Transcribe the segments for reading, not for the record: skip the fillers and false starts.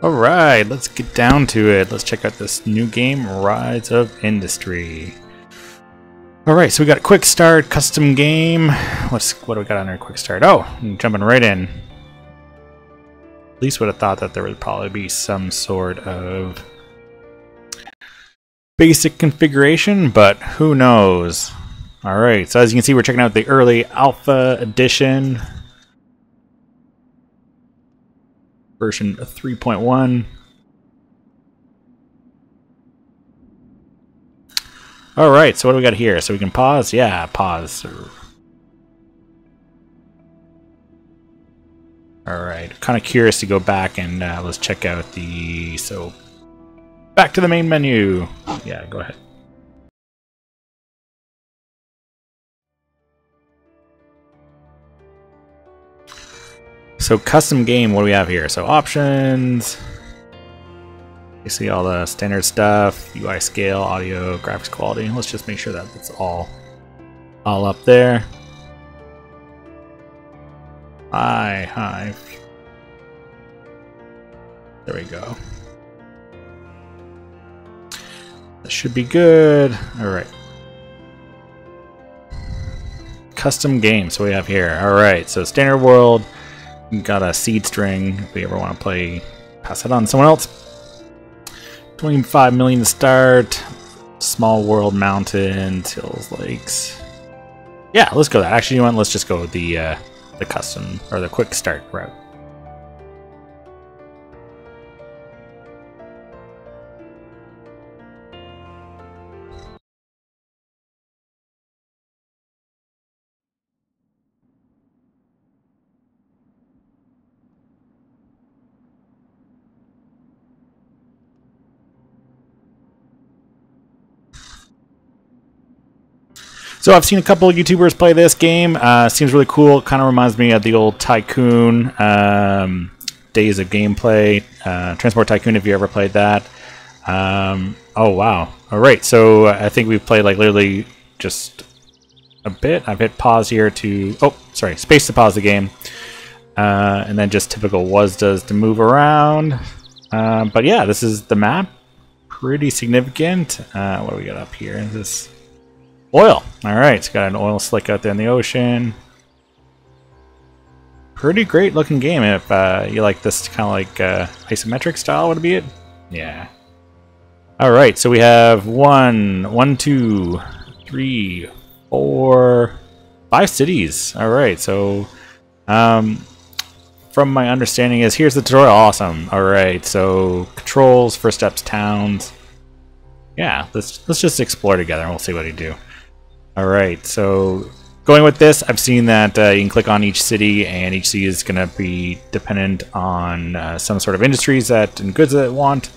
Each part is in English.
Alright, let's get down to it. Let's check out this new game, Rise of Industry. Alright, so we got a quick start, custom game. What do we got on our quick start? Oh, I'm jumping right in. At least would have thought that there would probably be some sort of basic configuration, but who knows? Alright, so as you can see, we're checking out the early alpha edition. Version 3.1. Alright, so what do we got here? So we can pause? Yeah, pause. Alright, kind of curious to go back and let's check out the... So, back to the main menu. Yeah, go ahead. So custom game, what do we have here? So options, you see all the standard stuff, UI scale, audio, graphics quality. Let's just make sure that it's all up there. Hi. There we go. That should be good. All right. Custom game, so we have here. All right, so standard world. Got a seed string if we ever want to play, pass it on to someone else. 25 million to start. Small world, mountains, hills, lakes. Yeah, let's go that. Actually, you know what? Let's just go with the custom or the quick start route. So I've seen a couple of YouTubers play this game. Seems really cool. Kind of reminds me of the old Tycoon days of gameplay. Transport Tycoon, if you ever played that. Oh, wow. All right, so I think we've played like literally just a bit. I've hit pause here to... Oh, sorry, space to pause the game. And then just typical was-does to move around. But yeah, this is the map. Pretty significant. What do we got up here? Is this... Oil. Alright, it's got an oil slick out there in the ocean. Pretty great looking game if you like this kind of like isometric style, would it be it? Yeah. Alright, so we have 1, 2, 3, 4, 5 cities. Alright, so from my understanding is here's the tutorial. Awesome. Alright, so controls, first steps, towns. Yeah, let's just explore together and we'll see what we do. Alright, so going with this, I've seen that you can click on each city, and each city is going to be dependent on some sort of industries and goods that it want.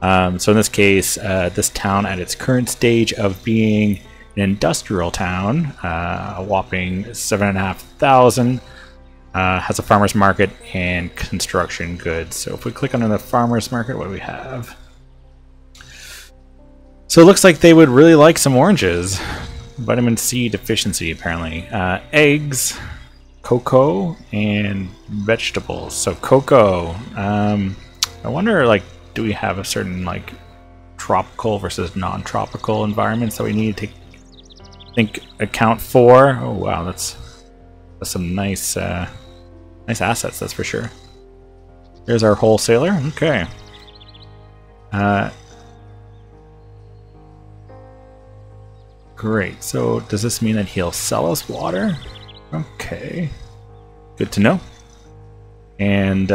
So in this case, this town at its current stage of being an industrial town, a whopping 7,500, has a farmer's market and construction goods. So if we click on the farmer's market, what do we have? So it looks like they would really like some oranges. Vitamin C deficiency, apparently. Eggs, cocoa, and vegetables. So cocoa. I wonder, like, do we have a certain, like, tropical versus non-tropical environments that we need to account for? Oh, wow, that's some nice assets, that's for sure. There's our wholesaler. Okay. Great, so does this mean that he'll sell us water? Okay, good to know. And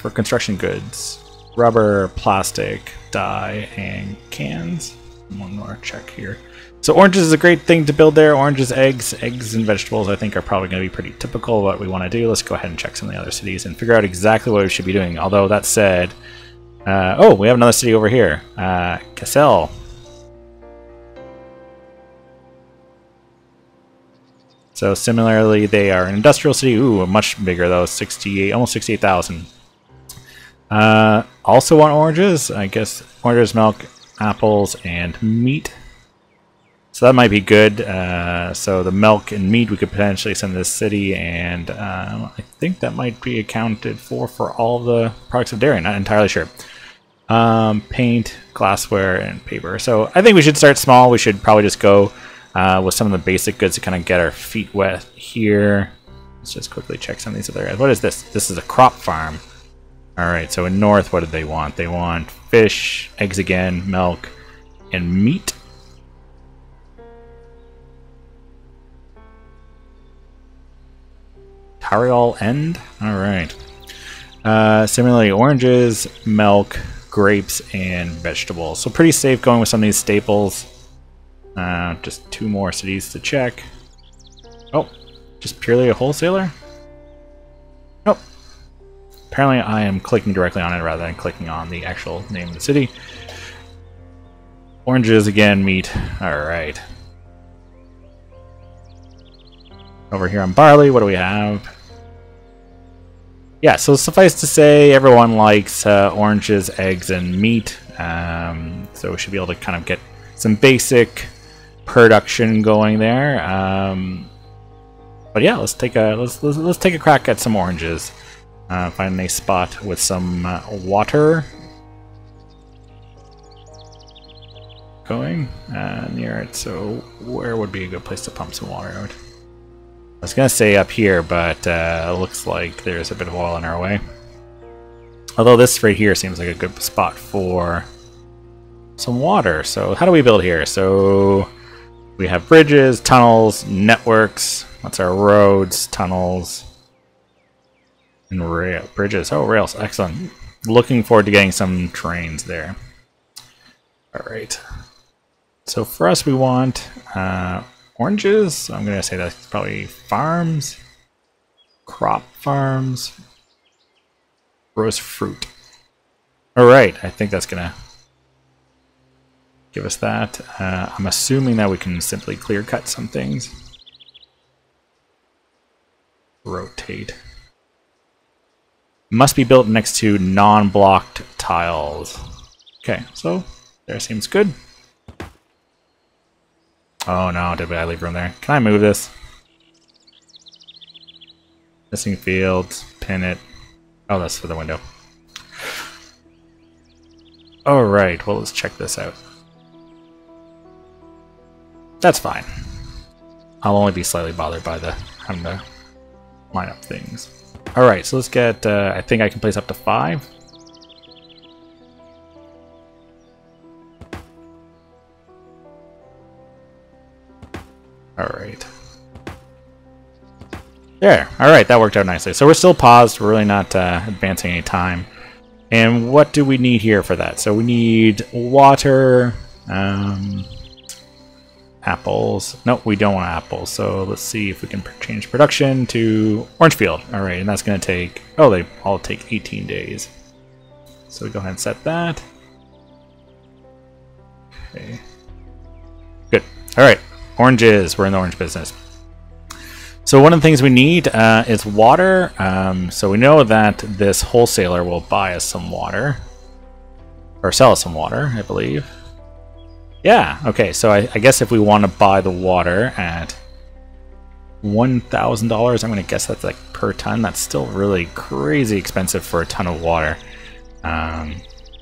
for construction goods, rubber, plastic, dye, and cans. One more check here. So oranges is a great thing to build there. Oranges, eggs and vegetables I think are probably going to be pretty typical of what we want to do. Let's go ahead and check some of the other cities and figure out exactly what we should be doing. Although that said, oh, we have another city over here, Cassel. So similarly, they are an industrial city. Ooh, much bigger though, 68, almost 68,000. Also want oranges, I guess. Oranges, milk, apples, and meat. So that might be good. So the milk and meat we could potentially send to this city, and I think that might be accounted for all the products of dairy. Not entirely sure. Paint, glassware, and paper. So I think we should start small. We should probably just go with some of the basic goods to kind of get our feet wet here. Let's just quickly check some of these other guys. What is this? This is a crop farm. Alright, so in North, what did they want? They want fish, eggs again, milk, and meat. Tarial End? Alright. Similarly, oranges, milk, grapes, and vegetables. So pretty safe going with some of these staples. Just 2 more cities to check. Oh, just purely a wholesaler? Nope. Apparently I am clicking directly on it rather than clicking on the actual name of the city. Oranges again, meat. Alright. Over here on barley, what do we have? Yeah, so suffice to say, everyone likes oranges, eggs, and meat. So we should be able to kind of get some basic production going there. But yeah, let's take a crack at some oranges. Find a nice spot with some water going near it. So where would be a good place to pump some water out? I was gonna say up here, but it looks like there's a bit of oil in our way. Although this right here seems like a good spot for some water. So how do we build here? So we have bridges, tunnels, networks. That's our roads, tunnels, and bridges. Oh, rails. Excellent. Looking forward to getting some trains there. All right. So for us, we want oranges. I'm going to say that's probably farms, crop farms, roast fruit. All right. I think that's going to give us that. I'm assuming that we can simply clear cut some things. Rotate. Must be built next to non-blocked tiles. Okay, so there seems good. Oh no, did I leave room there? Can I move this? Missing fields, pin it. Oh, that's for the window. Alright, well let's check this out. That's fine. I'll only be slightly bothered by the having to line up things. Alright, so let's get, I think I can place up to 5. Alright. There, alright, that worked out nicely. So we're still paused, we're really not advancing any time. And what do we need here for that? So we need water, apples. Nope, we don't want apples. So let's see if we can change production to orange field. All right, and that's going to take, oh, they all take 18 days. So we go ahead and set that. Okay. Good. All right, oranges. We're in the orange business. So one of the things we need is water. So we know that this wholesaler will buy us some water. Or sell us some water, I believe. Yeah, okay, so I guess if we want to buy the water at $1,000, I'm going to guess that's like per ton. That's still really crazy expensive for a ton of water.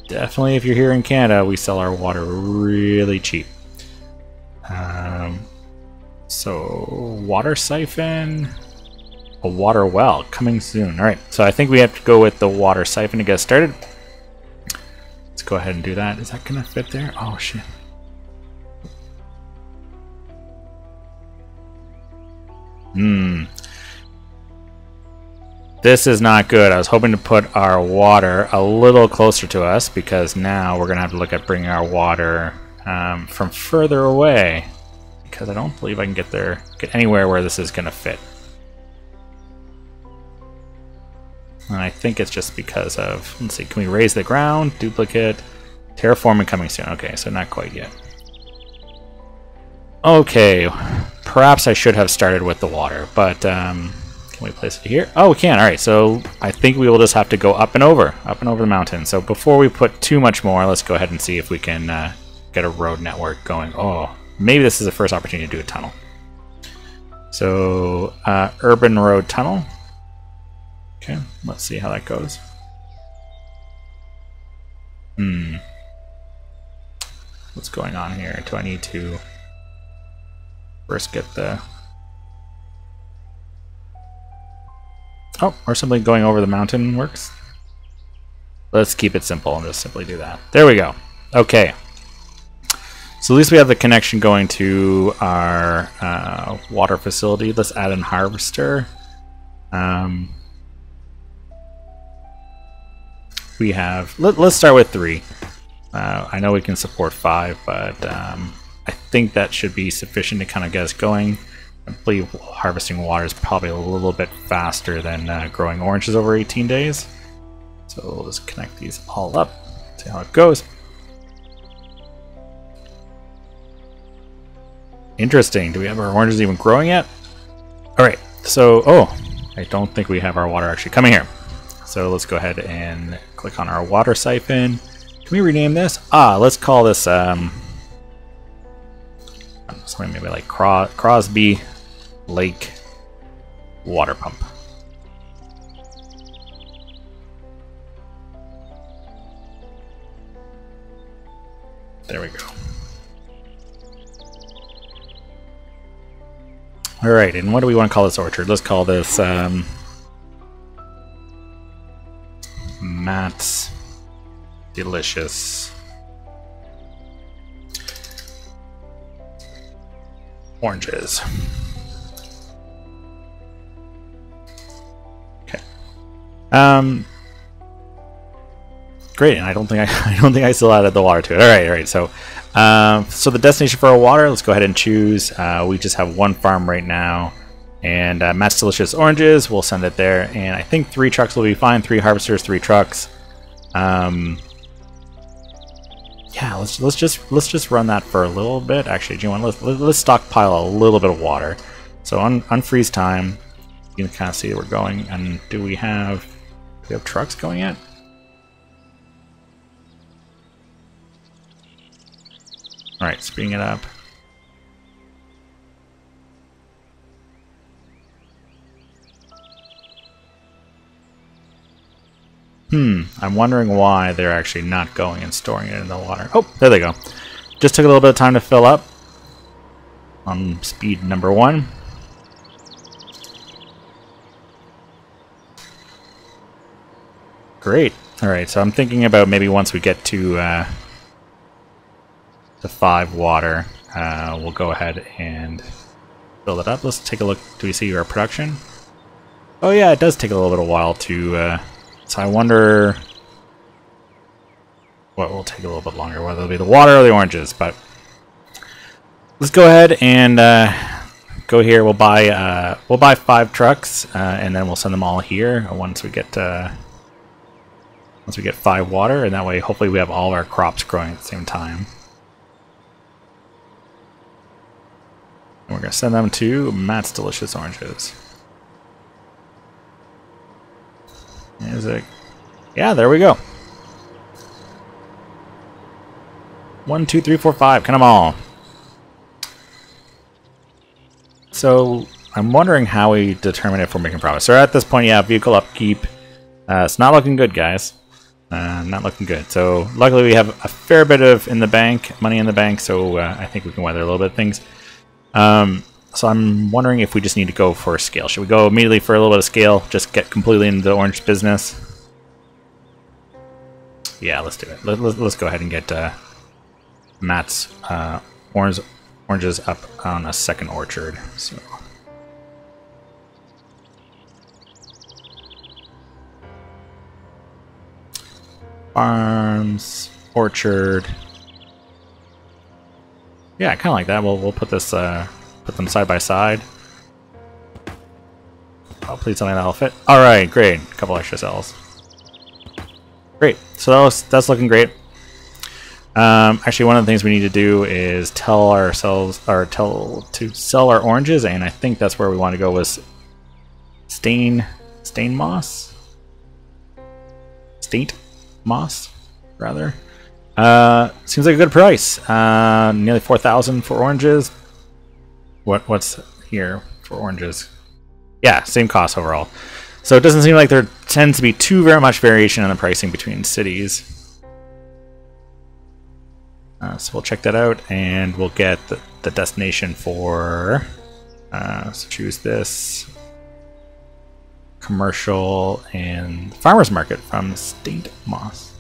Definitely if you're here in Canada, we sell our water really cheap. So, water siphon, a water well, coming soon. Alright, so I think we have to go with the water siphon to get started. Let's go ahead and do that. Is that going to fit there? Oh, shit. This is not good. I was hoping to put our water a little closer to us because now we're going to have to look at bringing our water from further away because I don't believe I can get anywhere where this is going to fit. And I think it's just because of, let's see, can we raise the ground, duplicate, terraforming coming soon. Okay, so not quite yet. Okay, perhaps I should have started with the water, but can we place it here? Oh, we can. All right, so I think we will just have to go up and over the mountain. So before we put too much more, let's go ahead and see if we can get a road network going. Oh, maybe this is the first opportunity to do a tunnel. So, urban road tunnel. Okay, let's see how that goes. What's going on here? Do I need to first get the... Oh, or something going over the mountain works? Let's keep it simple and just simply do that. There we go. Okay. So at least we have the connection going to our water facility. Let's add an harvester. We have... Let's start with 3. I know we can support 5, but I think that should be sufficient to kind of get us going. I believe harvesting water is probably a little bit faster than growing oranges over 18 days. So we'll just connect these all up, see how it goes. Interesting. Do we have our oranges even growing yet? Alright, so... Oh, I don't think we have our water actually coming here. So let's go ahead and click on our water siphon. Can we rename this? Let's call this something maybe like Crosby Lake Water Pump. There we go. Alright, and what do we want to call this orchard? Let's call this Matt's Delicious Oranges. Okay. Great, and I don't think I still added the water to it. All right. So, so the destination for our water. Let's go ahead and choose. We just have 1 farm right now, and Matt's Delicious Oranges. We'll send it there, and I think 3 trucks will be fine. 3 harvesters, 3 trucks. Yeah, let's just run that for a little bit. Actually, do you want let's stockpile a little bit of water. So on freeze time, you can kind of see we're going. And do we have trucks going yet? All right, speeding it up. I'm wondering why they're actually not going and storing it in the water. Oh, there they go. Just took a little bit of time to fill up on speed number 1. Great. All right, so I'm thinking about maybe once we get to the 5 water, we'll go ahead and fill it up. Let's take a look. Do we see our production? Oh yeah, it does take a little bit of while to... So I wonder what will take a little bit longer, whether it'll be the water or the oranges. But let's go ahead and go here. We'll buy 5 trucks, and then we'll send them all here once we get 5 water, and that way hopefully we have all our crops growing at the same time. And we're gonna send them to Matt's Delicious Oranges. Is it? Yeah, there we go. 1, 2, 3, 4, 5. Come on. So I'm wondering how we determine if we're making progress. So at this point, yeah, vehicle upkeep. It's not looking good, guys. Not looking good. So luckily we have a fair bit of money in the bank. So I think we can weather a little bit of things. So I'm wondering if we just need to go for a scale. Should we go immediately for a little bit of scale? Just get completely into the orange business? Yeah, let's do it. Let's go ahead and get Matt's oranges up on a second orchard. So farms, orchard. Yeah, kind of like that. We'll put this put them side by side. Oh, please tell me that'll fit. All right, great. A couple extra cells. Great. So that's looking great. Actually, one of the things we need to do is tell to sell our oranges, and I think that's where we want to go was Stain Moss, rather. Seems like a good price. Nearly 4,000 for oranges. What's here for oranges? Yeah, same cost overall. So it doesn't seem like there tends to be very much variation in the pricing between cities. So we'll check that out, and we'll get the destination for. So choose this. Commercial and farmers market from St. Moss.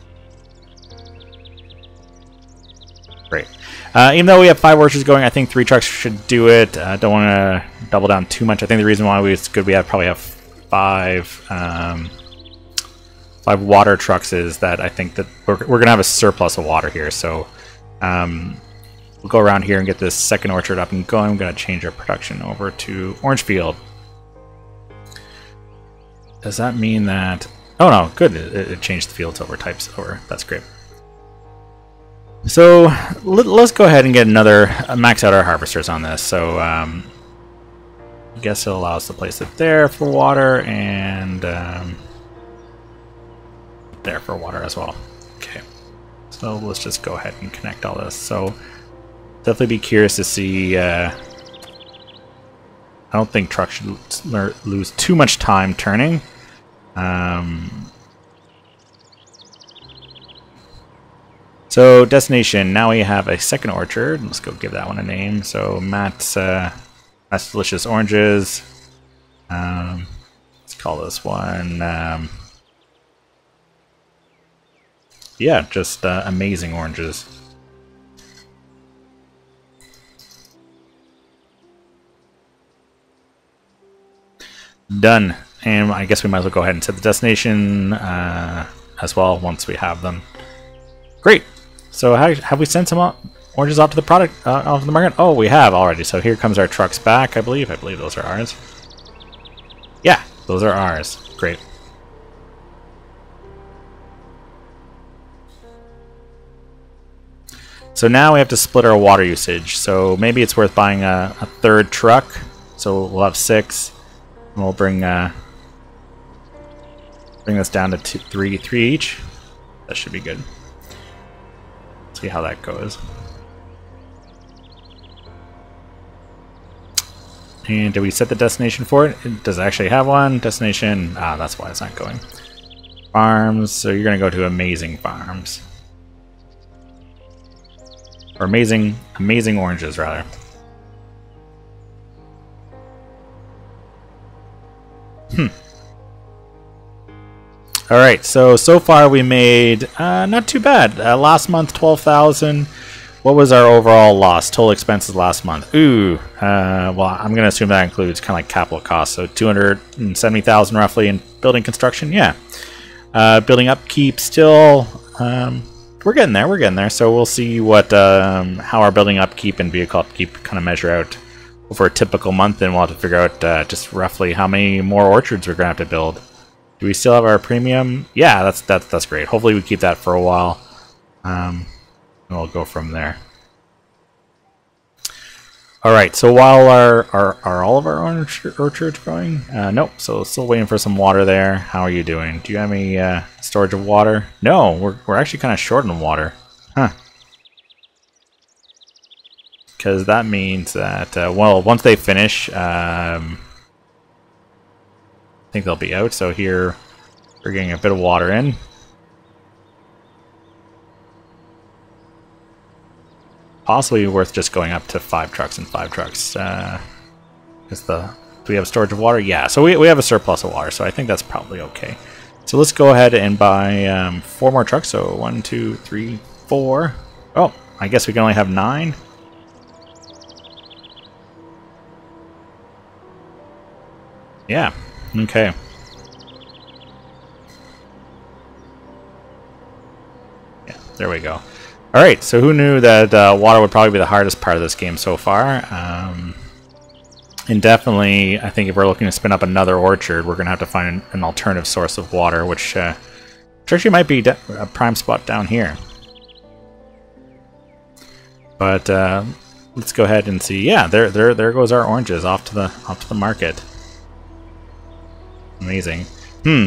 Great. Even though we have 5 orchards going, I think 3 trucks should do it. Don't want to double down too much. I think the reason why it's good we probably have 5 water trucks is that I think that we're going to have a surplus of water here. So we'll go around here and get this second orchard up and going. I'm going to change our production over to orange field. Does that mean that... Oh no, good. It changed the fields over, types over. That's great. So let's go ahead and get another max out our harvesters on this. So I guess it allows us to place it there for water and there for water as well. Okay. So let's just go ahead and connect all this. So definitely be curious to see. I don't think trucks should lose too much time turning. So destination, now we have a second orchard. Let's go give that one a name. So Matt's Delicious Oranges. Let's call this one, yeah, just Amazing Oranges. Done. And I guess we might as well go ahead and set the destination as well once we have them. Great. So have we sent some oranges off to the market? Oh, we have already. So here comes our trucks back, I believe. I believe those are ours. Yeah, those are ours. Great. So now we have to split our water usage. So maybe it's worth buying a third truck. So we'll have 6. And we'll bring this down to 3 each. That should be good. See how that goes. And did we set the destination for it? Does it actually have one? Destination. Ah, that's why it's not going. Farms. So you're going to go to Amazing Farms. Or Amazing Oranges, rather. Alright, so far we made not too bad. Last month, 12,000. What was our overall loss? Total expenses last month. Ooh, well, I'm going to assume that includes kind of like capital costs. So 270,000 roughly in building construction. Yeah. Building upkeep still. We're getting there. So we'll see what how our building upkeep and vehicle upkeep kind of measure out over a typical month, and we'll have to figure out just roughly how many more orchards we're going to have to build. Do we still have our premium? Yeah, that's great. Hopefully we keep that for a while. And we'll go from there. Alright, so while are all of our orchards growing? Nope, so still waiting for some water there. How are you doing? Do you have any storage of water? No, we're actually kind of short on water. Huh. Because that means that, well, once they finish, I think they'll be out. So here we're getting a bit of water in. Possibly worth just going up to 5 trucks and 5 trucks. Do we have storage of water? Yeah, so we have a surplus of water, so I think that's probably okay. So let's go ahead and buy 4 more trucks. So 1, 2, 3, 4. Oh, I guess we can only have 9. Yeah, okay. Yeah, there we go. Alright, so who knew that water would probably be the hardest part of this game so far? And definitely, I think if we're looking to spin up another orchard, we're going to have to find an alternative source of water, which actually might be a prime spot down here. But let's go ahead and see. Yeah, there goes our oranges off to the market. Amazing.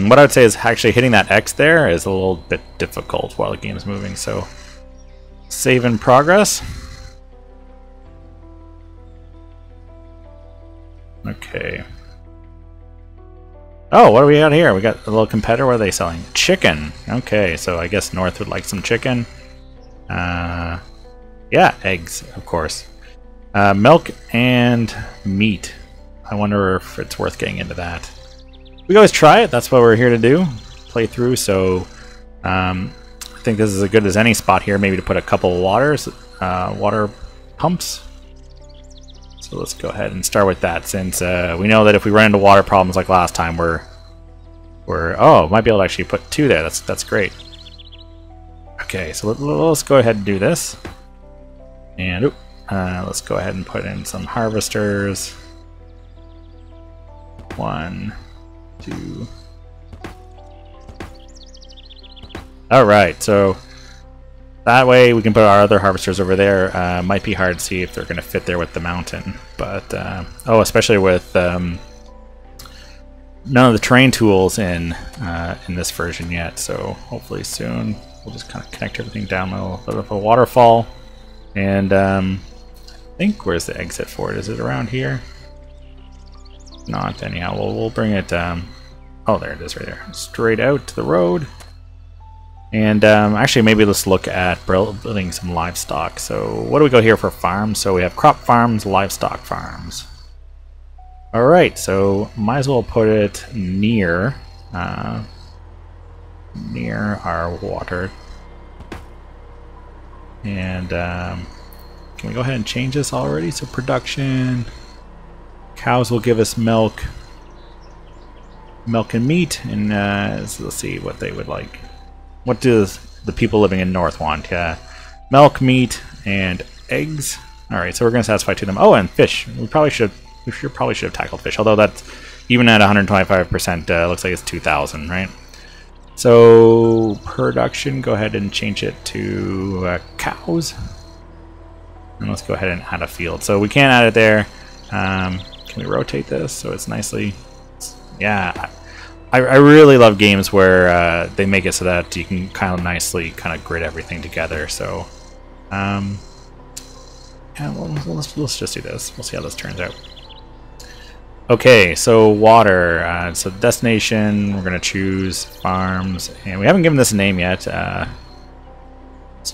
What I would say is actually hitting that X there is a little bit difficult while the game is moving, so Save in progress. Okay. Oh, what do we got here? We got a little competitor. What are they selling? Chicken. Okay, so I guess North would like some chicken. Yeah, eggs, of course. Milk and meat. I wonder if it's worth getting into that. We can always try it. That's what we're here to do. Play through. So I think this is as good as any spot here. Maybe to put a couple of water pumps. So let's go ahead and start with that, since we know that if we run into water problems like last time, we're might be able to actually put 2 there. That's great. Okay, so let's go ahead and do this, and let's go ahead and put in some harvesters. 1, 2. All right, so that way we can put our other harvesters over there. Might be hard to see if they're going to fit there with the mountain, but especially with none of the terrain tools in this version yet. So hopefully soon we'll just kind of connect everything down a little bit of a waterfall. And I think, where's the exit for it? Is it around here? Not anyhow. We'll bring it. Oh, there it is, right there. Straight out to the road. And actually, maybe let's look at building some livestock. So what do we go here for farms? So we have crop farms, livestock farms. All right, so might as well put it near our water. And can we go ahead and change this already? So production, cows will give us milk and meat. And so let's see what they would like. What do the people living in North want? Milk, meat, and eggs. All right, so we're going to satisfy 2 of them. Oh, and fish. We probably should have tackled fish. Although that's even at 125%, looks like it's 2,000, right? So production, go ahead and change it to cows. And let's go ahead and add a field. So we can't add it there. Can we rotate this so it's nicely? Yeah. I really love games where they make it so that you can kind of nicely grid everything together. So, yeah, well, let's just do this. We'll see how this turns out. Okay, so water. So destination, we're gonna choose farms, and we haven't given this a name yet. So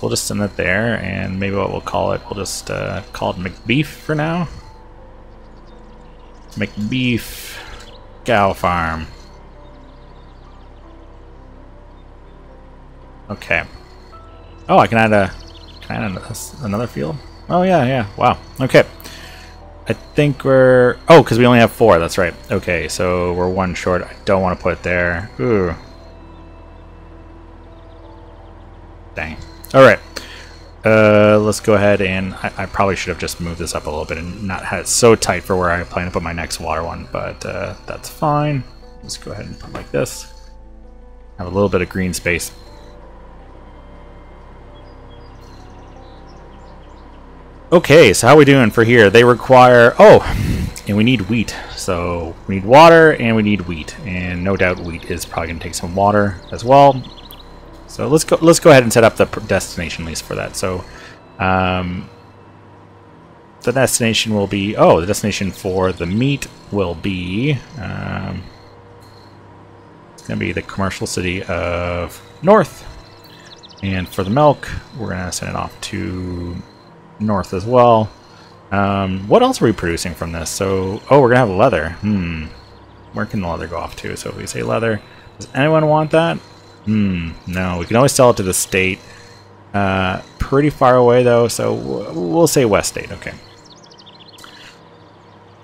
we'll just send it there, and maybe what we'll call it, we'll just call it McBeef for now. McBeef Cow Farm. Okay. Oh, I can add another field? Oh, yeah. Wow. Okay. I think we're... Oh, because we only have 4. That's right. Okay, so we're 1 short. I don't want to put it there. Ooh. Dang. All right. Let's go ahead and... I probably should have just moved this up a little bit and not had it so tight for where I plan to put my next water one, but that's fine. Let's go ahead and put it like this. Have a little bit of green space. Okay, so how are we doing for here? They require... Oh, and we need wheat. So we need water and we need wheat. And no doubt wheat is probably going to take some water as well. So let's go ahead and set up the destination list for that. So the destination will be... Oh, the destination for the meat will be... it's going to be the commercial city of North. And for the milk, we're going to send it off to... North as well. What else are we producing from this? So, oh, we're gonna have leather. Where can the leather go off to? So if we say leather, does anyone want that? No. We can always sell it to the state. Pretty far away though, so we'll say West State. Okay.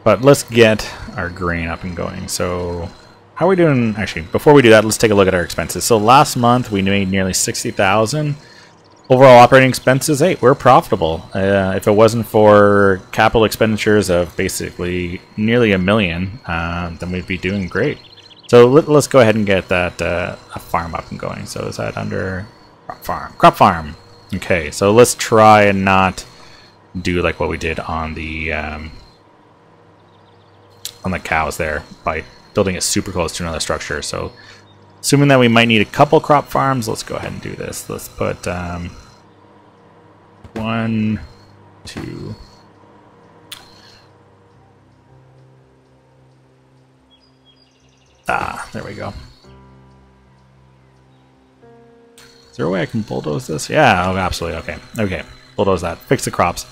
But let's get our grain up and going. So, how are we doing? Actually, before we do that, let's take a look at our expenses. So last month we made nearly 60,000. Overall operating expenses, hey, we're profitable. If it wasn't for capital expenditures of basically nearly $1 million, then we'd be doing great. So let's go ahead and get that a farm up and going. So is that under crop farm? Crop farm. Okay, so let's try and not do like what we did on the cows there by building it super close to another structure. So assuming that we might need a couple crop farms, let's go ahead and do this. Let's put 1, 2. Ah, there we go. Is there a way I can bulldoze this? Yeah, oh, absolutely. Okay, okay. Bulldoze that. Fix the crops.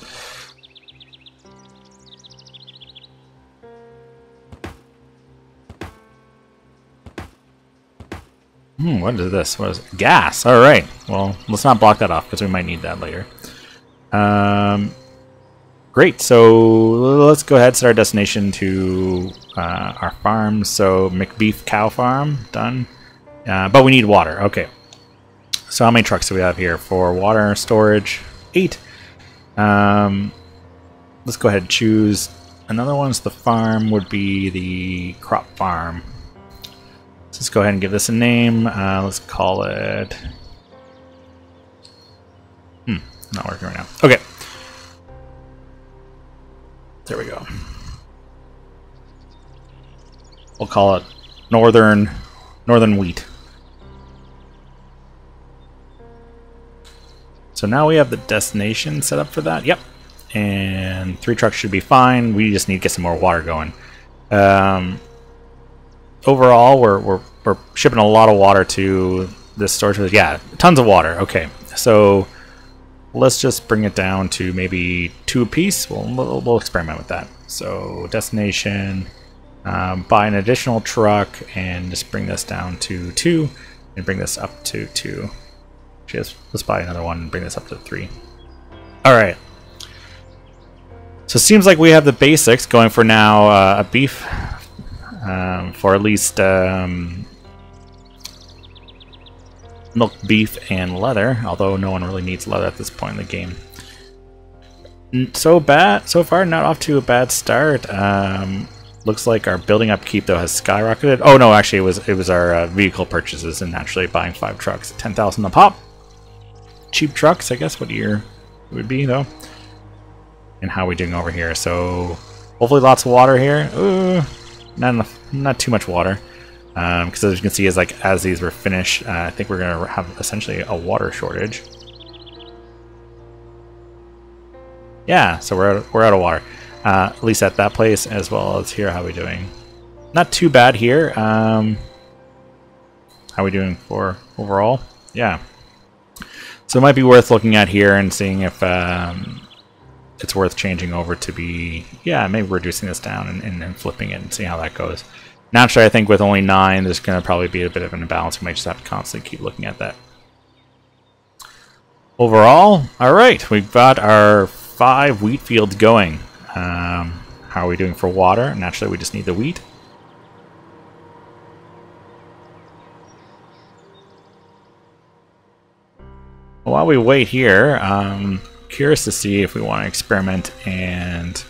What is this? What is it? Gas. All right. Well, let's not block that off because we might need that later. Great. So let's go ahead and set our destination to our farm. So McBeef Cow Farm done, but we need water. Okay. So how many trucks do we have here for water storage? 8. Let's go ahead and choose another one. So the farm would be the crop farm. Let's go ahead and give this a name. Let's call it... not working right now. Okay. There we go. We'll call it Northern Wheat. So now we have the destination set up for that. Yep. And 3 trucks should be fine. We just need to get some more water going. Overall, we're shipping a lot of water to this storage. Yeah, tons of water. Okay, so let's just bring it down to maybe 2 apiece. We'll experiment with that. So destination, buy an additional truck, and just bring this down to 2, and bring this up to 2. Let's buy another one and bring this up to 3. All right. So it seems like we have the basics going for now. A beef. For at least milk, beef, and leather, although no one really needs leather at this point in the game. So far, not off to a bad start. Looks like our building upkeep though has skyrocketed. Oh no, actually it was our vehicle purchases and naturally buying 5 trucks, 10,000 a pop. Cheap trucks, I guess. What year it would be though? And how are we doing over here? So hopefully lots of water here. Not too much water, because as you can see, as these were finished, I think we're gonna have essentially a water shortage. Yeah, so we're out of water, at least at that place as well as here. How are we doing? Not too bad here. How are we doing for overall? Yeah. So it might be worth looking at here and seeing if it's worth changing over to be, yeah, maybe reducing this down and flipping it and see how that goes. Naturally, I think with only 9, there's going to probably be a bit of an imbalance. We might just have to constantly keep looking at that. Overall, all right, we've got our 5 wheat fields going. How are we doing for water? Naturally, we just need the wheat. While we wait here, curious to see if we want to experiment and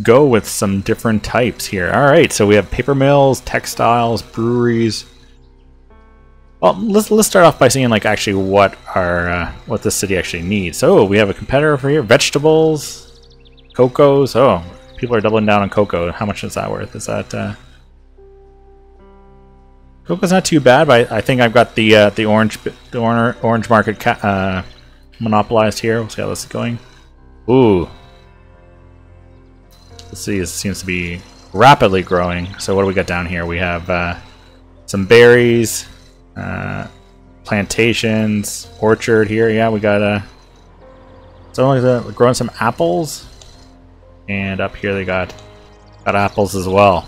go with some different types here. All right, so we have paper mills, textiles, breweries. Well, let's start off by seeing like actually what the city actually needs. So we have a competitor over here: vegetables, cocos. Oh, people are doubling down on cocoa. How much is that worth? Is that cocoa's not too bad, but I think I've got the orange market monopolized here. We'll see how this is going. Ooh, the city seems to be rapidly growing. So what do we got down here? We have some berries, plantations, orchard here. Yeah, we got someone growing some apples, and up here they got apples as well.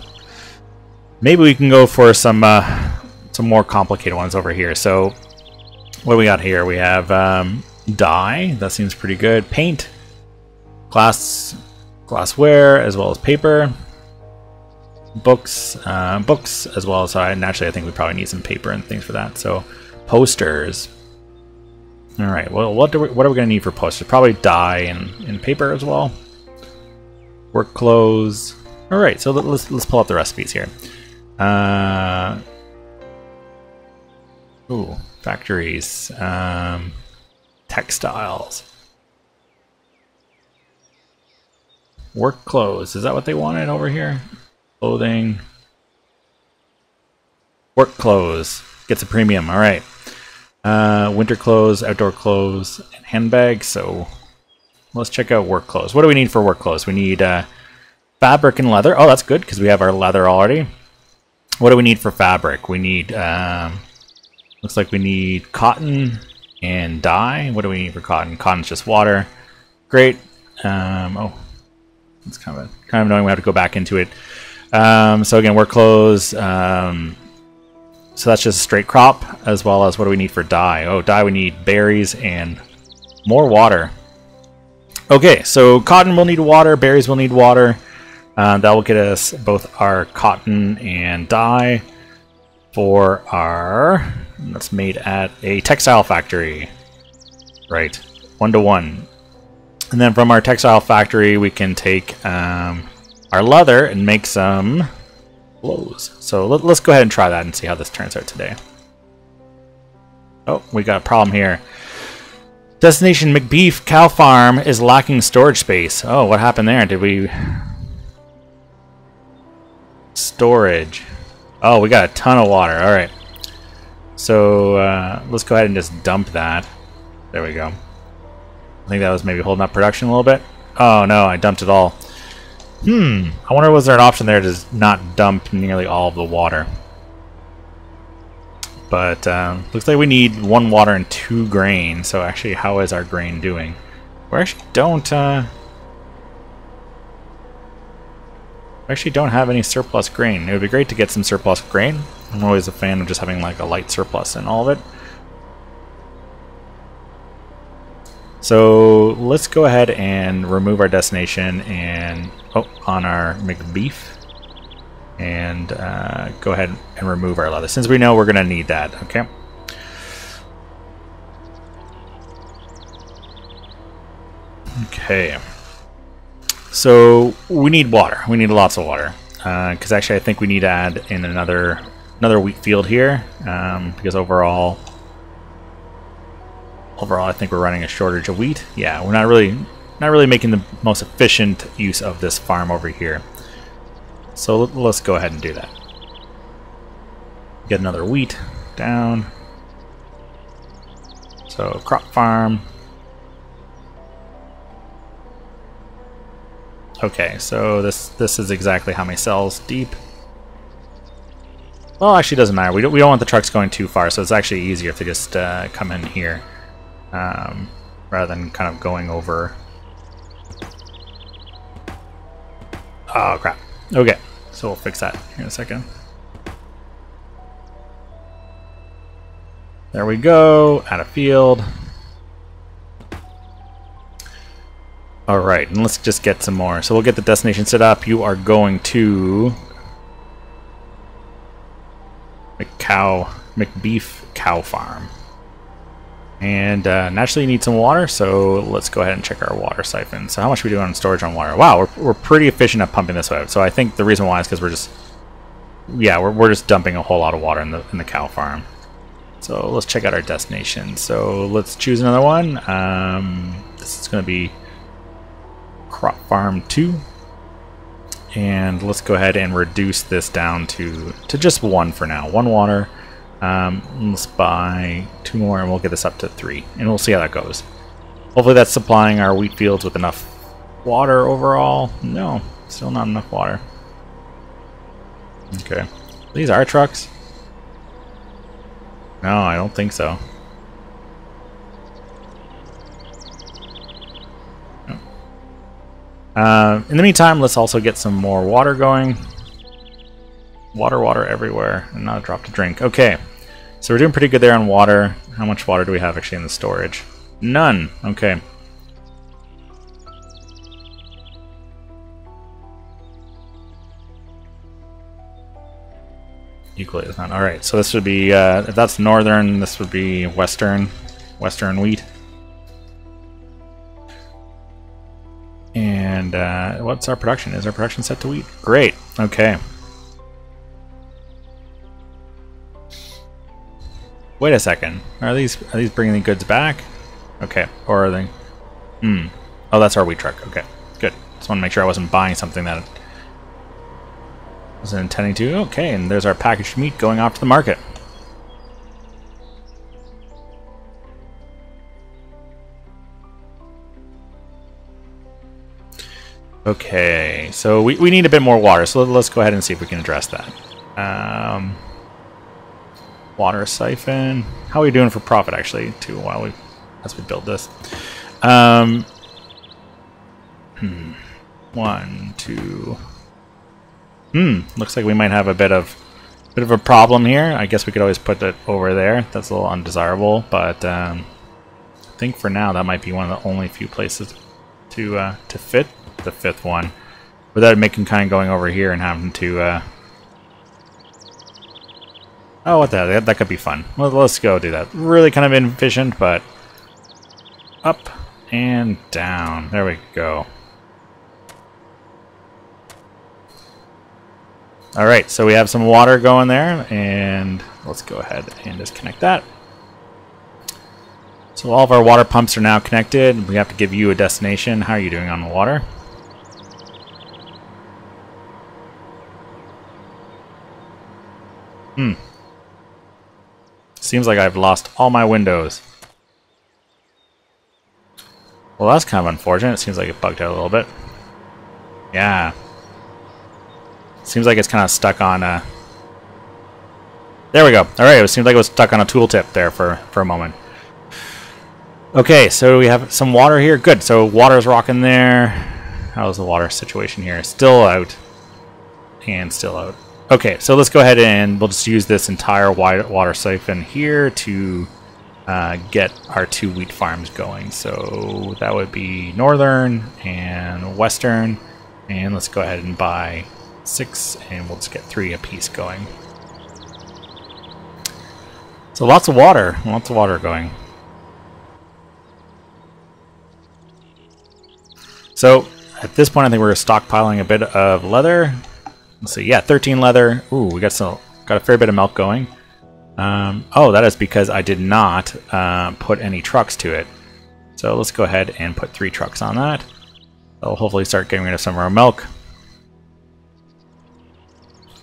Maybe we can go for some more complicated ones over here. So what do we got here? We have dye. That seems pretty good. Paint, glassware, as well as paper. Books as well as naturally I think we probably need some paper and things for that. So posters. All right. Well, what are we going to need for posters? Probably dye and paper as well. Work clothes. All right. So let's pull up the recipes here. Ooh, factories. Textiles. Work clothes. Is that what they wanted over here? Clothing. Work clothes. Gets a premium. All right. Winter clothes, outdoor clothes, and handbags. So let's check out work clothes. What do we need for work clothes? We need fabric and leather. Oh, that's good because we have our leather already. What do we need for fabric? We need, looks like we need cotton and dye. What do we need for cotton? Cotton's just water. Great. Oh, it's kind of annoying. We have to go back into it. So again, work clothes. So that's just a straight crop, as well as what do we need for dye? Oh, dye, we need berries and more water. Okay, so cotton will need water, berries will need water. That will get us both our cotton and dye for our, that's made at a textile factory. Right, 1-to-1. And then from our textile factory, we can take our leather and make some clothes. So let's go ahead and try that and see how this turns out today. Oh, we got a problem here. Destination McBeef Cow Farm is lacking storage space. Oh, what happened there? Did we... Storage. Oh, we got a ton of water. All right. So let's go ahead and just dump that. There we go. I think that was maybe holding up production a little bit. Oh no, I dumped it all. I wonder was there an option there to not dump nearly all of the water. But looks like we need 1 water and 2 grain. So actually, how is our grain doing? We actually don't have any surplus grain. It would be great to get some surplus grain. I'm always a fan of just having like a light surplus in all of it. So let's go ahead and remove our destination and on our McBeef, and go ahead and remove our leather since we know we're gonna need that. Okay. Okay. So we need water. We need lots of water because actually I think we need to add in another wheat field here because overall I think we're running a shortage of wheat. Yeah, we're not really making the most efficient use of this farm over here. So let's go ahead and do that. Get another wheat down. So crop farm. Okay, so this is exactly how many cells deep. Well, actually, it doesn't matter. We don't want the trucks going too far, so it's actually easier if they just come in here rather than kind of going over. Oh crap. Okay, so we'll fix that here in a second. There we go. Add a field. Alright, and let's just get some more. So we'll get the destination set up. You are going to McBeef Cow Farm. And naturally you need some water, so let's go ahead and check our water siphon. So how much are we doing on storage on water? Wow, we're pretty efficient at pumping this out. So I think the reason why is because we're just dumping a whole lot of water in the cow farm. So let's check out our destination. So let's choose another one. This is going to be Crop Farm 2, and let's go ahead and reduce this down to just 1 for now. 1 water. Let's buy 2 more and we'll get this up to 3, and we'll see how that goes. Hopefully that's supplying our wheat fields with enough water overall. No, still not enough water. Okay, these are trucks? No, I don't think so. In the meantime, let's also get some more water going. Water everywhere, and not a drop to drink. Okay, so we're doing pretty good there on water. How much water do we have actually in the storage? None. Okay. Equally as none. All right, so this would be if that's northern, this would be western wheat. And what's our production? Is our production set to wheat? Great. Okay. Wait a second. Are these bringing the goods back? Okay. Or are they? Oh, that's our wheat truck. Okay. Good. Just want to make sure I wasn't buying something that I wasn't intending to. Okay, and there's our packaged meat going off to the market. Okay, so we need a bit more water, so let's go ahead and see if we can address that. Water siphon. How are we doing for profit, actually, too, as we build this? 1, 2. Looks like we might have a bit of a problem here. I guess we could always put it over there. That's a little undesirable, but I think for now that might be one of the only few places to fit the 5th one without making kind of going over here and having to. Oh, what the hell? That could be fun. Let's go do that. Really kind of inefficient, but up and down. There we go. Alright, so we have some water going there, and let's go ahead and disconnect that. So all of our water pumps are now connected. We have to give you a destination. How are you doing on the water? Seems like I've lost all my windows. Well, that's kind of unfortunate. It seems like it bugged out a little bit. Yeah. Seems like it's kind of stuck on a... There we go. Alright, it seems like it was stuck on a tooltip there for a moment. Okay, so we have some water here. Good, so water's rocking there. How's the water situation here? Still out. And still out. Okay, so let's go ahead and we'll just use this entire water siphon here to get our 2 wheat farms going. So that would be northern and western. And let's go ahead and buy 6, and we'll just get 3 apiece going. So lots of water going. So at this point, I think we're stockpiling a bit of leather. Let's see, yeah, 13 leather. Ooh, we got a fair bit of milk going. Oh, that is because I did not put any trucks to it. So let's go ahead and put 3 trucks on that. That'll hopefully start getting rid of some of our milk.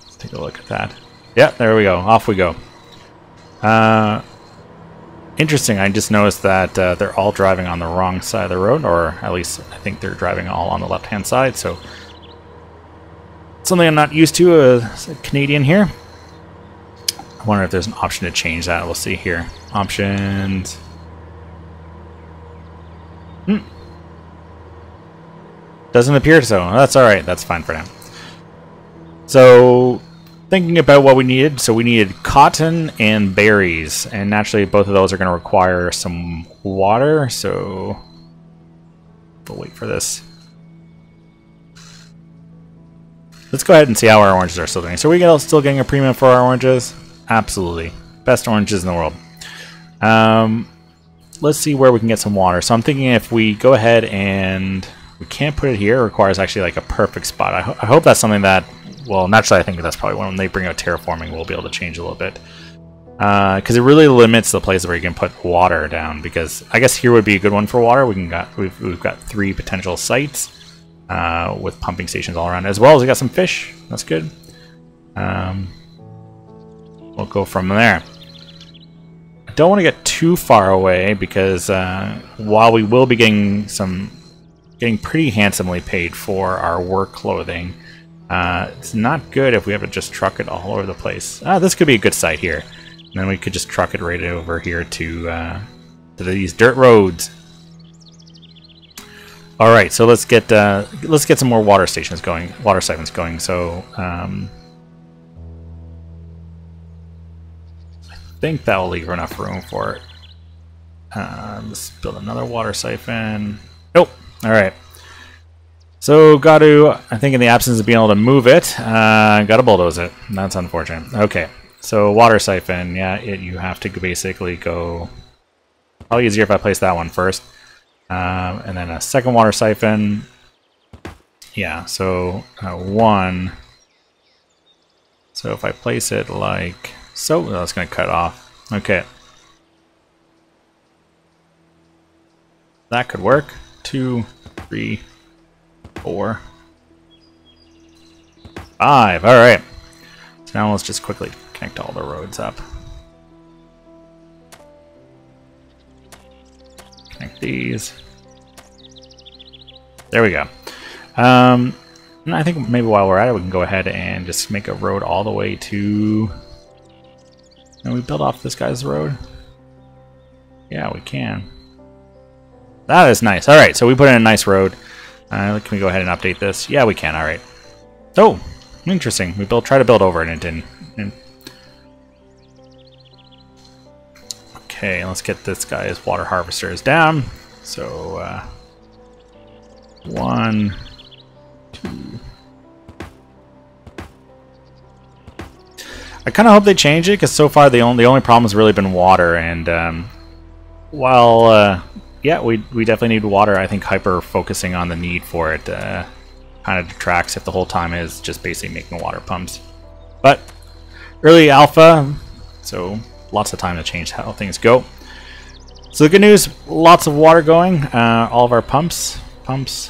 Let's take a look at that. Yeah, there we go. Off we go. Interesting, I just noticed that they're all driving on the wrong side of the road, or at least I think they're driving all on the left-hand side, so something I'm not used to as a Canadian here. I wonder if there's an option to change that. We'll see here. Options. Doesn't appear so. That's alright. That's fine for now. So, thinking about what we needed. So we needed cotton and berries. And naturally, both of those are going to require some water. So, we'll wait for this. Let's go ahead and see how our oranges are still doing. So are we still getting a premium for our oranges? Absolutely. Best oranges in the world. Let's see where we can get some water. So I'm thinking if we go ahead and... We can't put it here. It requires actually like a perfect spot. I hope that's something that... Well, naturally I think that's probably when they bring out terraforming we'll be able to change a little bit. Because it really limits the places where you can put water down. Because I guess here would be a good one for water. We've got 3 potential sites. With pumping stations all around, as well as we got some fish. That's good. We'll go from there. I don't want to get too far away because while we will be getting pretty handsomely paid for our work clothing, it's not good if we have to just truck it all over the place. This could be a good site here, and then we could just truck it right over here to these dirt roads. All right, so let's get some more water stations going, water siphons going. So I think that will leave enough room for it. Let's build another water siphon. Nope. All right. So got to, I think in the absence of being able to move it, got to bulldoze it. That's unfortunate. Okay. So water siphon, yeah, you have to basically go. Probably easier if I place that one first. And then a second water siphon. Yeah, so 1. So if I place it like so, that's going to cut off. Okay. That could work. 2, 3, 4, 5. All right. So now let's just quickly connect all the roads up. Connect these. There we go. And I think maybe while we're at it, we can go ahead and just make a road all the way to... Can we build off this guy's road? Yeah, we can. That is nice. Alright, so we put in a nice road. Can we go ahead and update this? Yeah, we can. Alright. Oh, interesting. We try to build over it and it didn't. Okay, let's get this guy's water harvesters down. So, 1, 2. I kind of hope they change it, because so far the only problem has really been water, and while yeah, we definitely need water, I think hyper focusing on the need for it kind of detracts if the whole time is just basically making water pumps. But early alpha, so lots of time to change how things go. So the good news, lots of water going. All of our pumps.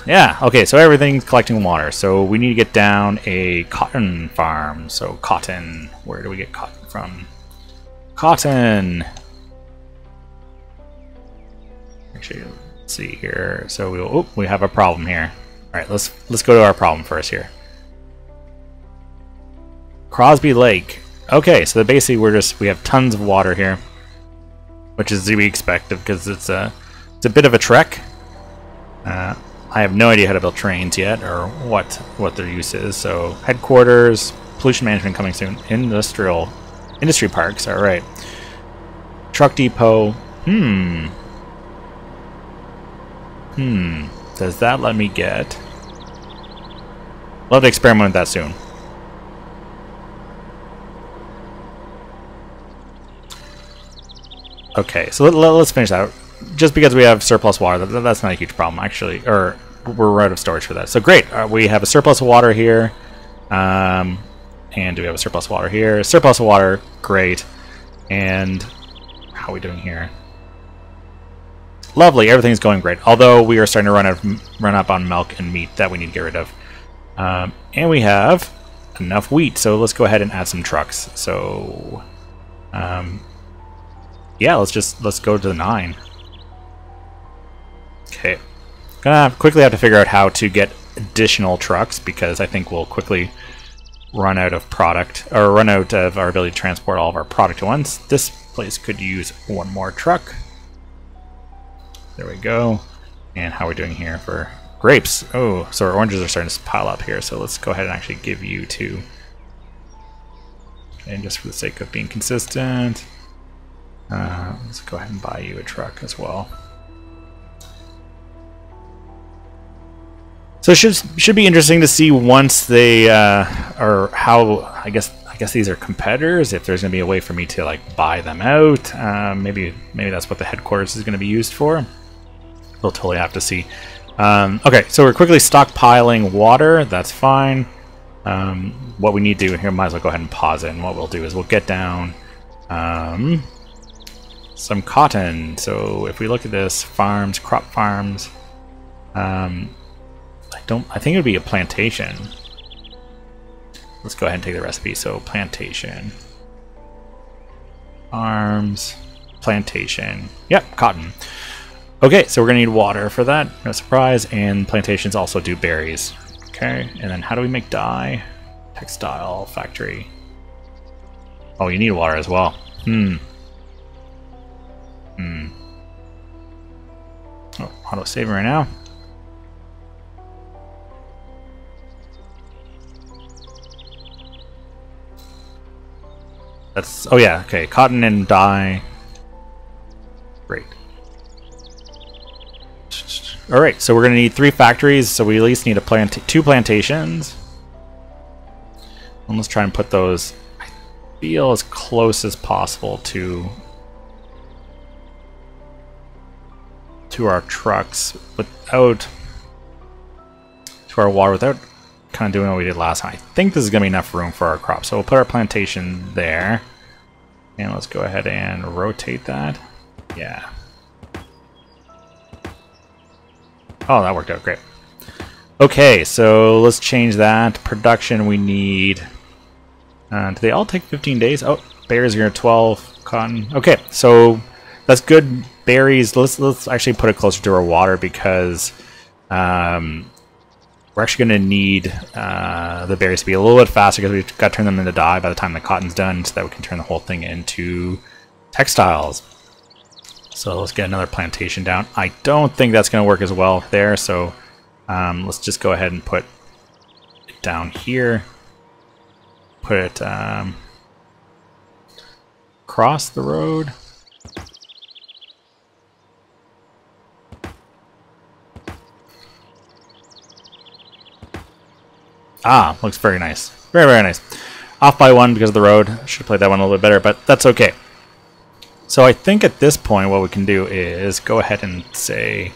Yeah, okay, so everything's collecting water. So we need to get down a cotton farm. So cotton, where do we get cotton from? Cotton. Actually, let's see here. So we have a problem here. All right, let's go to our problem first here. Crosby Lake. Okay, so basically we have tons of water here, which is to be expected because it's a bit of a trek. I have no idea how to build trains yet, or what their use is. So headquarters, pollution management coming soon. Industry parks. All right. Truck depot. Does that let me get? Love to experiment with that soon. Okay, so let's finish that. Just because we have surplus water, that's not a huge problem, actually. Or we're out of storage for that. So great, we have a surplus of water here. And do we have a surplus of water here? Surplus of water, great. And how are we doing here? Lovely, everything's going great. Although we are starting to run up on milk and meat that we need to get rid of. And we have enough wheat, so let's go ahead and add some trucks. So, yeah, let's go to the 9. Okay, gonna quickly have to figure out how to get additional trucks, because I think we'll quickly run out of product, or run out of our ability to transport all of our product at once. This place could use one more truck. There we go. And how are we doing here for grapes? Oh, so our oranges are starting to pile up here, so let's go ahead and actually give you 2. And just for the sake of being consistent, let's go ahead and buy you a truck as well. So it should be interesting to see once they or how I guess these are competitors. If there's gonna be a way for me to like buy them out, maybe that's what the headquarters is gonna be used for. We'll totally have to see. Okay, so we're quickly stockpiling water. That's fine. What we need to do here, might as well go ahead and pause it. And what we'll do is we'll get down some cotton. So if we look at this, farms, crop farms. I think it would be a plantation. Let's go ahead and take the recipe. So plantation, farms, plantation. Yep, cotton. Okay, so we're gonna need water for that. No surprise. And plantations also do berries. Okay, and then how do we make dye? Textile factory. Oh, you need water as well. Oh, auto saving right now. That's, oh yeah, okay, cotton and dye. Great. Alright, so we're going to need 3 factories, so we at least need 2 plantations. And let's try and put those, I feel, as close as possible to our trucks without, to our water, without kind of doing what we did last time. I think this is going to be enough room for our crops. So we'll put our plantation there. And let's go ahead and rotate that. Yeah. Oh, that worked out great. Okay, so let's change that. Production we need. Do they all take 15 days? Oh, berries are going to 12. Cotton. Okay, so that's good. Berries. Let's actually put it closer to our water because We're actually going to need the berries to be a little bit faster because we've got to turn them into dye by the time the cotton's done so that we can turn the whole thing into textiles. So let's get another plantation down. I don't think that's going to work as well there, so let's just go ahead and put it down here. Put it across the road. Ah, looks very nice. Very, very nice. Off by one because of the road. I should have played that one a little bit better, but that's okay. So I think at this point what we can do is go ahead and say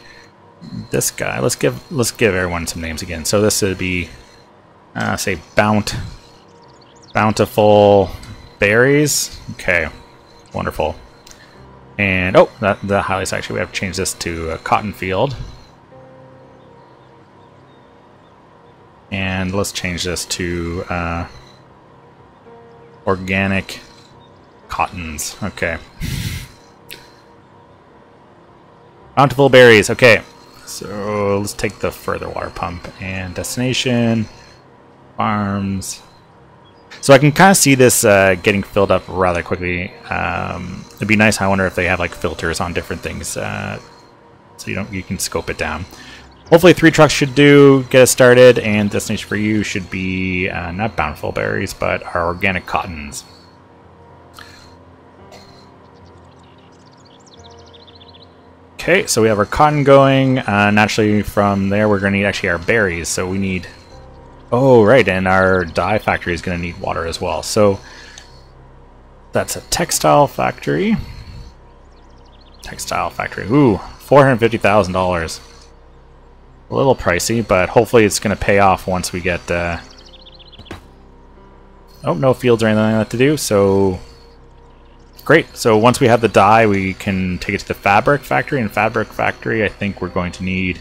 this guy. Let's give everyone some names again. So this would be say bountiful berries. Okay, wonderful. And oh, that highlights actually. We have to change this to a cotton field. And let's change this to organic cottons. Okay. Bountiful berries. Okay. So let's take the further water pump and destination farms. So I can kind of see this getting filled up rather quickly. It'd be nice. I wonder if they have like filters on different things, so you can scope it down. Hopefully 3 trucks should get us started, and destination for you should be not bountiful berries, but our organic cottons. Okay, so we have our cotton going. Naturally, from there we're going to need actually our berries. So we need... Oh, right, and our dye factory is going to need water as well. So that's a textile factory. Textile factory. Ooh, $450,000. A little pricey, but hopefully it's going to pay off once we get... Oh, no fields or anything like that to do, so... Great. So once we have the dye, we can take it to the fabric factory. And fabric factory, I think we're going to need...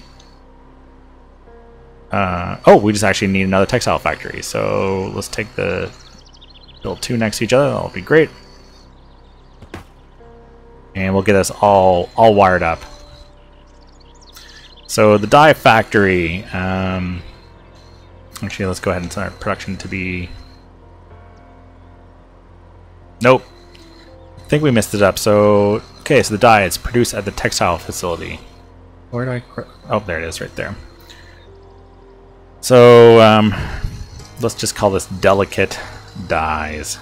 oh, we just actually need another textile factory. So let's take build 2 next to each other. That'll be great. And we'll get us all wired up. So the dye factory, actually let's go ahead and start production to be... Nope. I think we messed it up. So, okay, so the dye is produced at the textile facility. Where do I... Oh, there it is right there. So, let's just call this delicate dyes.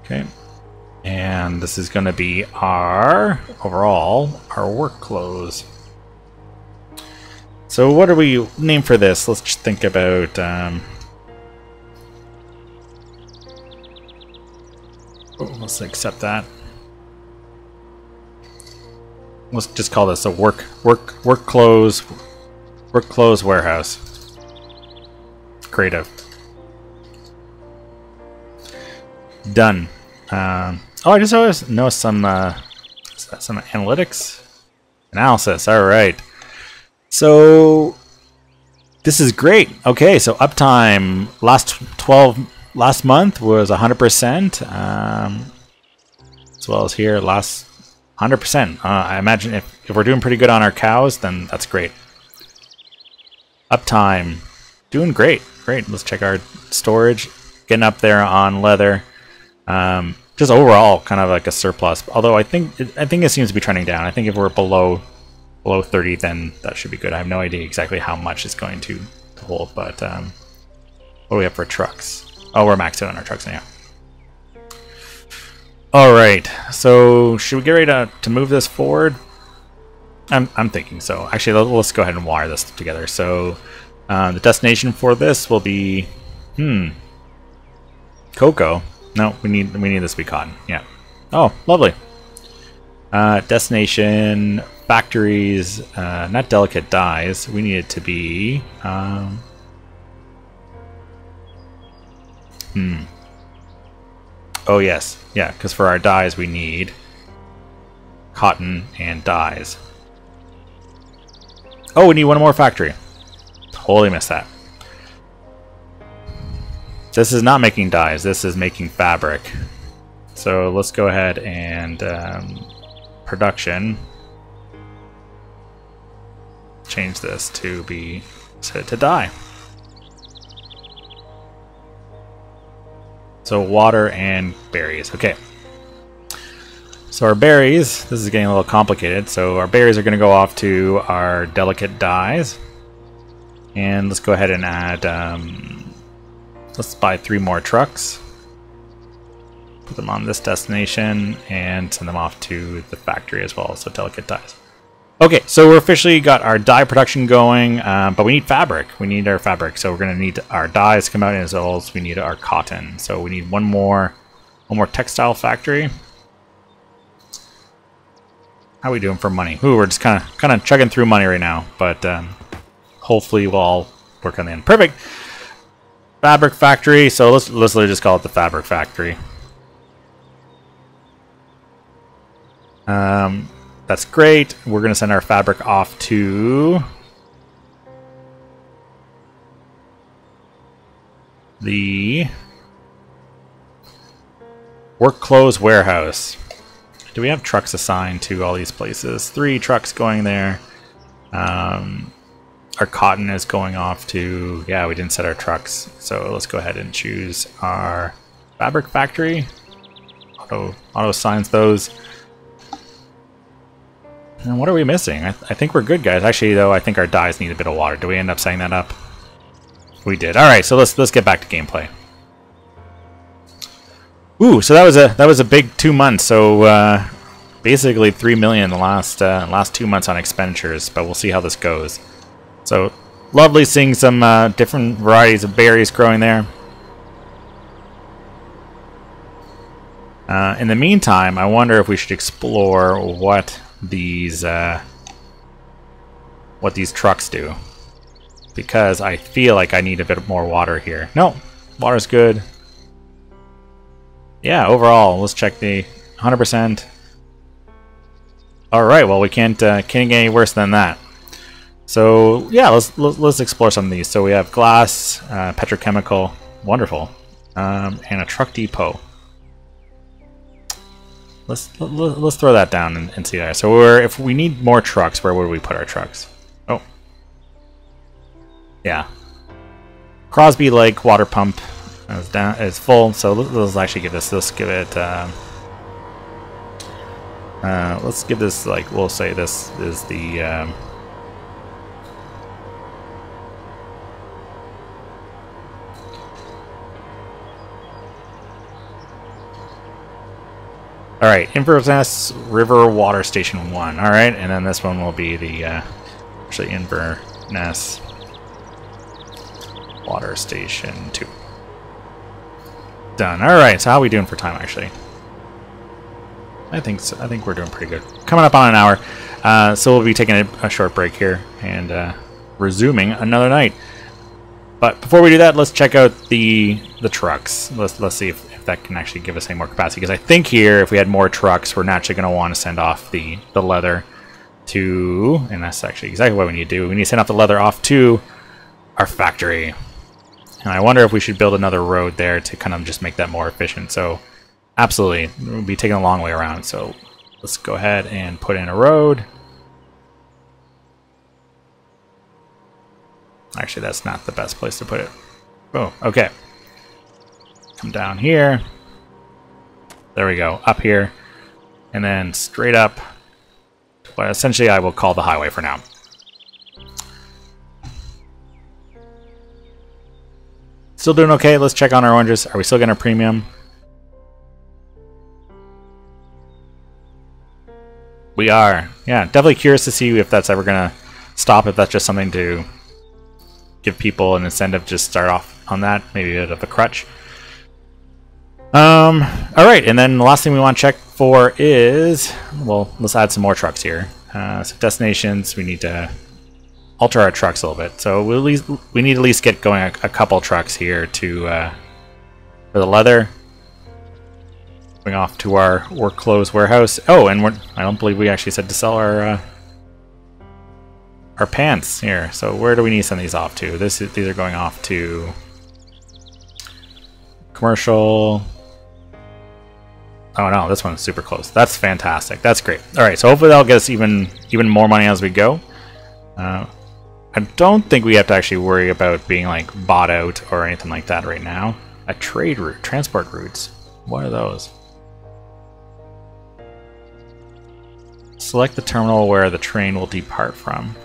Okay. And this is going to be our work clothes. So what do we name for this? Let's just think about... let's accept that. Let's just call this a work clothes warehouse. Creative. Done. Oh, I just always know some analytics analysis. All right. So this is great. Okay, so uptime last month was 100%, as well as here last 100%. I imagine if we're doing pretty good on our cows, then that's great. Uptime, doing great. Great. Let's check our storage. Getting up there on leather. Just overall, kind of like a surplus. Although I think it seems to be trending down. I think if we're below 30, then that should be good. I have no idea exactly how much it's going to hold, but what do we have for trucks? Oh, we're maxed out on our trucks now. All right. So should we get ready to move this forward? I'm thinking so. Actually, let's go ahead and wire this together. So the destination for this will be cocoa. No, we need this to be cotton. Yeah. Oh, lovely. Destination factories, not delicate dyes. We need it to be Oh yes, yeah, because for our dyes we need cotton and dyes. Oh, we need one more factory. Totally missed that. This is not making dyes, this is making fabric. So let's go ahead and production. change this to be set to die. So water and berries. Okay. So our berries, this is getting a little complicated. So our berries are going to go off to our delicate dyes. And let's go ahead and add, let's buy 3 more trucks. Put them on this destination and send them off to the factory as well. So delicate dyes. Okay, so we're officially got our dye production going, but we need fabric. We need our fabric. So we're going to need our dyes to come out as well as we need our cotton. So we need one more textile factory. How are we doing for money? Ooh, we're just kind of chugging through money right now, but hopefully we'll all work on the end. Perfect. Fabric factory. So let's literally just call it the fabric factory. That's great. We're going to send our fabric off to the work clothes warehouse. Do we have trucks assigned to all these places? 3 trucks going there. Our cotton is going off to... Yeah, we didn't set our trucks. So let's go ahead and choose our fabric factory. Auto assigns those. And what are we missing? I think we're good, guys. Actually, though, I think our dyes need a bit of water. Do we end up setting that up? We did. All right, so let's get back to gameplay. Ooh, so that was a big 2 months. So basically 3 million in the last 2 months on expenditures. But we'll see how this goes. So lovely seeing some different varieties of berries growing there. In the meantime, I wonder if we should explore what these trucks do, because I feel like I need a bit more water here. No, water's good. Yeah, overall, let's check the 100%. All right, well we can't get any worse than that. So yeah, let's explore some of these. So we have glass, petrochemical, wonderful, and a truck depot. Let's throw that down and see that. So if we need more trucks, where would we put our trucks? Oh, yeah. Crosby Lake water pump is full. So let's actually give this. Let's give it. Let's give this, like, we'll say this is the. Alright, Inverness River Water Station 1. Alright, and then this one will be the, actually Inverness Water Station 2. Done. Alright, so how are we doing for time, actually? I think so. I think we're doing pretty good. Coming up on an hour. So we'll be taking a short break here and resuming another night. But before we do that, let's check out the trucks. Let's see if that can actually give us any more capacity, because I think here, if we had more trucks, we're naturally going to want to send off the leather to, and that's actually exactly what we need to do. We need to send off the leather off to our factory. And I wonder if we should build another road there to kind of just make that more efficient. So absolutely, we'll be taking a long way around. So let's go ahead and put in a road. Actually, that's not the best place to put it. Oh, okay. Come down here. There we go. Up here. And then straight up. But essentially, I will call the highway for now. Still doing okay. Let's check on our oranges. Are we still getting a premium? We are. Yeah, definitely curious to see if that's ever going to stop, if that's just something to give people an incentive to just start off on that. Maybe a bit of a crutch. Alright, and then the last thing we want to check for is, well, let's add some more trucks here. So destinations, we need to alter our trucks a little bit. So we need to at least get going a couple trucks here to for the leather. Going off to our work clothes warehouse. Oh, and I don't believe we actually said to sell our pants here. So where do we need to send these off to? These are going off to commercial. Oh no, this one's super close. That's fantastic. That's great. All right, so hopefully that'll get us even more money as we go. I don't think we have to actually worry about being like bought out or anything like that right now. A trade route, transport routes. What are those? Select the terminal where the train will depart from.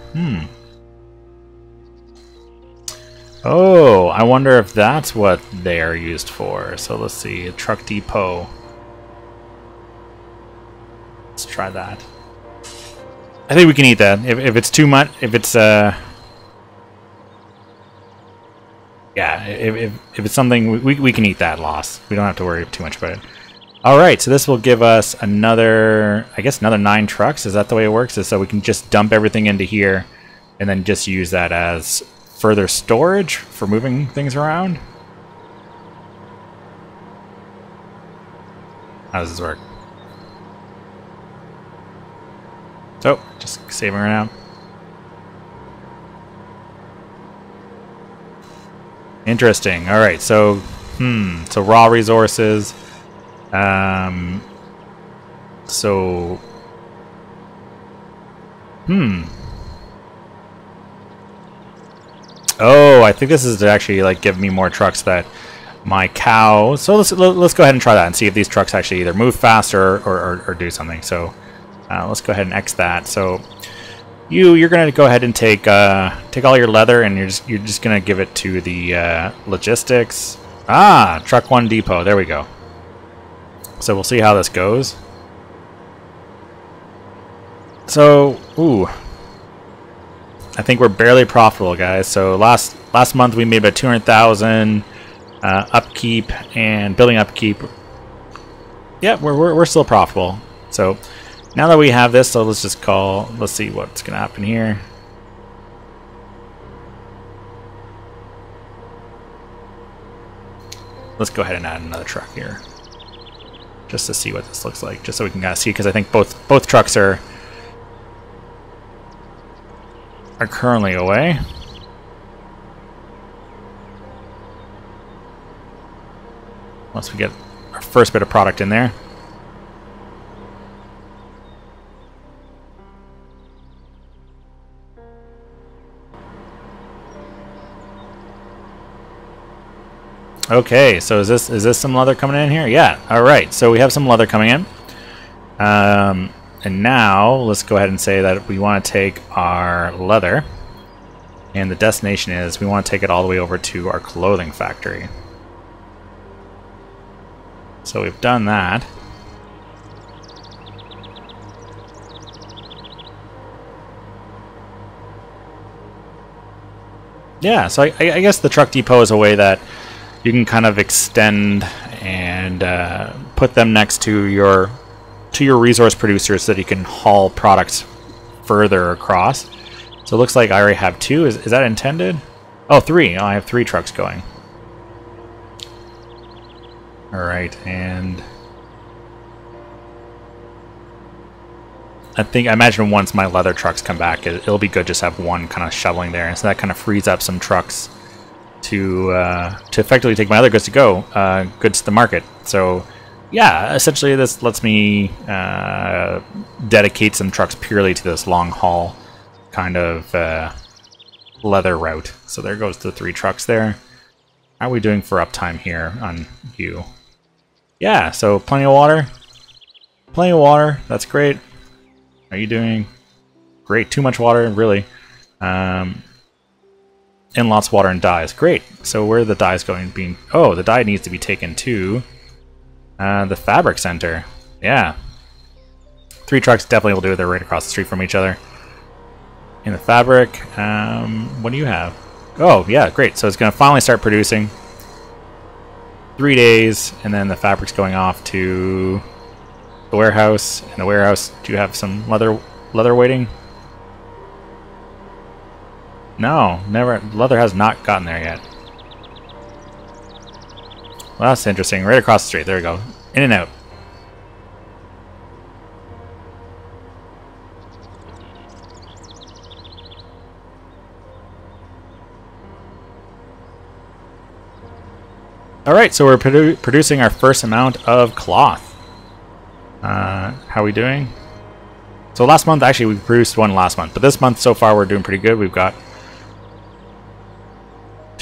Oh, I wonder if that's what they are used for. So let's see, a truck depot. Let's try that. I think we can eat that. If it's too much, if it's yeah, if it's something we can eat that loss. We don't have to worry too much about it. All right, so this will give us another, I guess, another 9 trucks. Is that the way it works? Is so we can just dump everything into here, and then just use that as further storage for moving things around. How does this work? So, just saving around. Interesting. All right, so so raw resources. So oh, I think this is to actually like give me more trucks that my cow. So let's go ahead and try that and see if these trucks actually either move faster or do something. So let's go ahead and X that. So you're gonna go ahead and take all your leather, and you're just gonna give it to the logistics. Truck 1 depot. There we go. So we'll see how this goes. So, ooh, I think we're barely profitable, guys. So last month we made about 200,000 upkeep and building upkeep. Yeah, we're still profitable. So now that we have this, so let's see what's gonna happen here. Let's go ahead and add another truck here, just to see what this looks like, just so we can kind of see, because I think both trucks are currently away. Once we get our first bit of product in there. Okay, so is this some leather coming in here? Yeah. All right. So we have some leather coming in. And now let's go ahead and say that we want to take our leather, and the destination is we want to take it all the way over to our clothing factory. So we've done that. Yeah, so I guess the truck depot is a way that you can kind of extend and put them next to your resource producers so that you can haul products further across. So it looks like I already have 2. Is that intended? Oh, 3. Oh, I have 3 trucks going. All right, and I imagine once my leather trucks come back, it'll be good just to have one kind of shoveling there, and so that kind of frees up some trucks to effectively take my other goods goods to the market. So yeah, essentially this lets me dedicate some trucks purely to this long haul kind of leather route. So there goes the 3 trucks there. How are we doing for uptime here on you? Yeah, so plenty of water. Plenty of water, that's great. Are you doing great? Too much water, really. And lots of water and dyes. Great. So where are the dyes going? Oh, the dye needs to be taken to the fabric center. Yeah. 3 trucks definitely will do it. They're right across the street from each other. In the fabric, what do you have? Oh, yeah, great. So it's going to finally start producing. 3 days, and then the fabric's going off to the warehouse. In the warehouse, do you have some leather waiting? No, never. Leather has not gotten there yet. Well, that's interesting. Right across the street. There we go. In and out. Alright, so we're producing our first amount of cloth. How are we doing? So last month, actually, we produced one last month. But this month, so far, we're doing pretty good. We've got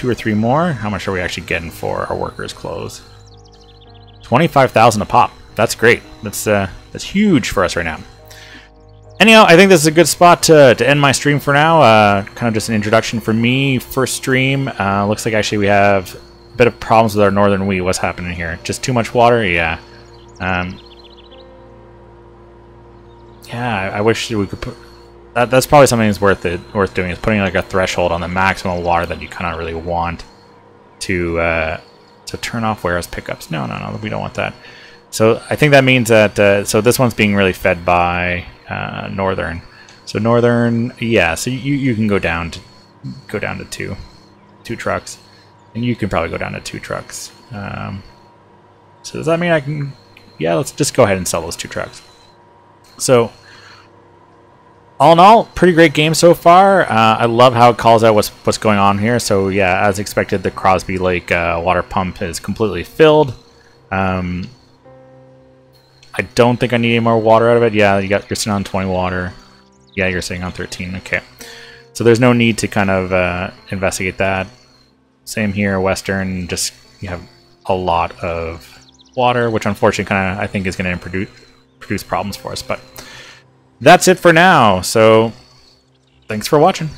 2 or 3 more. How much are we actually getting for our workers' clothes? 25,000 a pop. That's great. That's huge for us right now. Anyhow, I think this is a good spot to end my stream for now. Kind of just an introduction for me. First stream. Looks like actually we have a bit of problems with our northern wheat. What's happening here? Just too much water? Yeah. Yeah, I wish we could put... That's probably something that's worth doing, is putting like a threshold on the maximum water that you kind of really want to turn off warehouse pickups. No, we don't want that. So I think that means that so this one's being really fed by northern. So northern, yeah. So you can go down to two trucks, and you can probably go down to 2 trucks. So does that mean I can? Yeah, let's just go ahead and sell those 2 trucks. So all in all, pretty great game so far. I love how it calls out what's going on here. So yeah, as expected, the Crosby Lake water pump is completely filled. I don't think I need any more water out of it. Yeah, you're sitting on 20 water. Yeah, you're sitting on 13. Okay, so there's no need to kind of investigate that. Same here, Western. Just you have a lot of water, which unfortunately kind of I think is going to produce problems for us. But that's it for now. So thanks for watching.